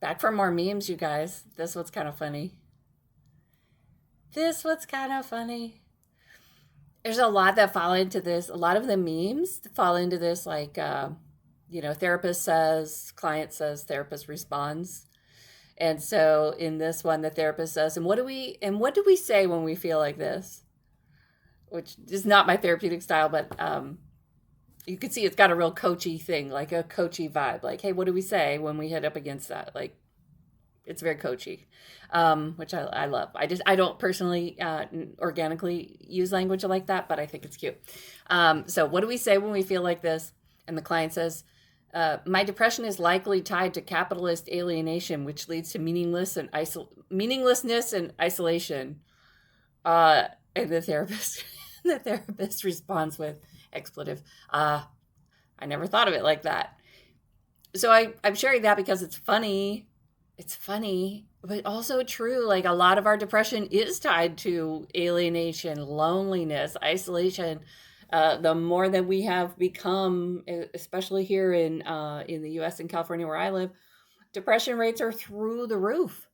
Back for more memes, you guys. This one's kind of funny. This one's kind of funny. There's a lot that fall into this. A lot of the memes fall into this, like, therapist says, client says, therapist responds. And so in this one, the therapist says, "And what do we say when we feel like this?" Which is not my therapeutic style, but you can see it's got a real coachy thing, like a coachy vibe. Like, hey, what do we say when we hit up against that? Like, it's very coachy, which I love. I don't personally organically use language like that, but I think it's cute. So what do we say when we feel like this? And the client says, "My depression is likely tied to capitalist alienation, which leads to meaninglessness and isolation." And the therapist, the therapist responds with expletive. I never thought of it like that. So I'm sharing that because it's funny. It's funny, but also true. Like, a lot of our depression is tied to alienation, loneliness, isolation. The more that we have become, especially here in the U.S. and California where I live, depression rates are through the roof.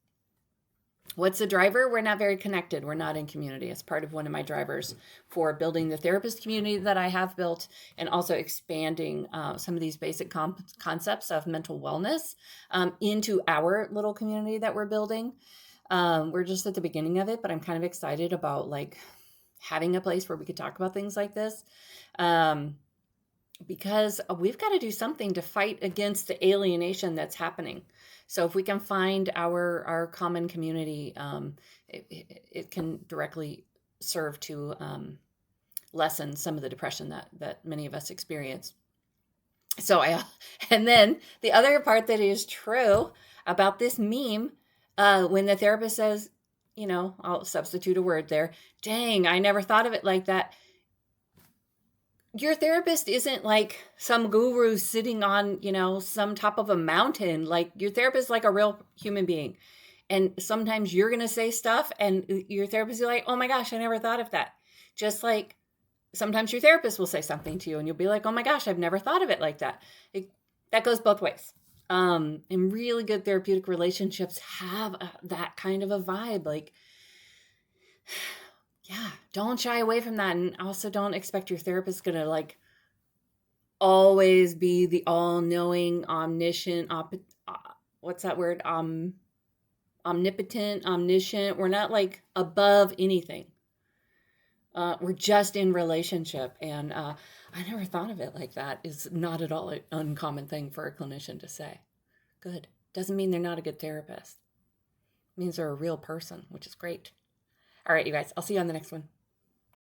What's the driver? We're not very connected. We're not in community. It's part of one of my drivers for building the therapist community that I have built, and also expanding some of these basic concepts of mental wellness into our little community that we're building. We're just at the beginning of it, but I'm kind of excited about, like, having a place where we could talk about things like this. Because we've got to do something to fight against the alienation that's happening. So if we can find our common community, it can directly serve to lessen some of the depression that many of us experience. So and then the other part that is true about this meme, when the therapist says, I'll substitute a word there, "Dang, I never thought of it like that." Your therapist isn't like some guru sitting on, some top of a mountain. Like, your therapist is like a real human being. And sometimes you're going to say stuff and your therapist is like, "Oh my gosh, I never thought of that." Just like sometimes your therapist will say something to you and you'll be like, "Oh my gosh, I've never thought of it like that." That goes both ways. And really good therapeutic relationships have that kind of a vibe. Like, yeah, don't shy away from that. And also don't expect your therapist going to, like, always be the all-knowing, omniscient, what's that word? Omnipotent, omniscient. We're not, like, above anything. We're just in relationship. And I never thought of it like that is not at all an uncommon thing for a clinician to say. Good. Doesn't mean they're not a good therapist. It means they're a real person, which is great. All right, you guys, I'll see you on the next one.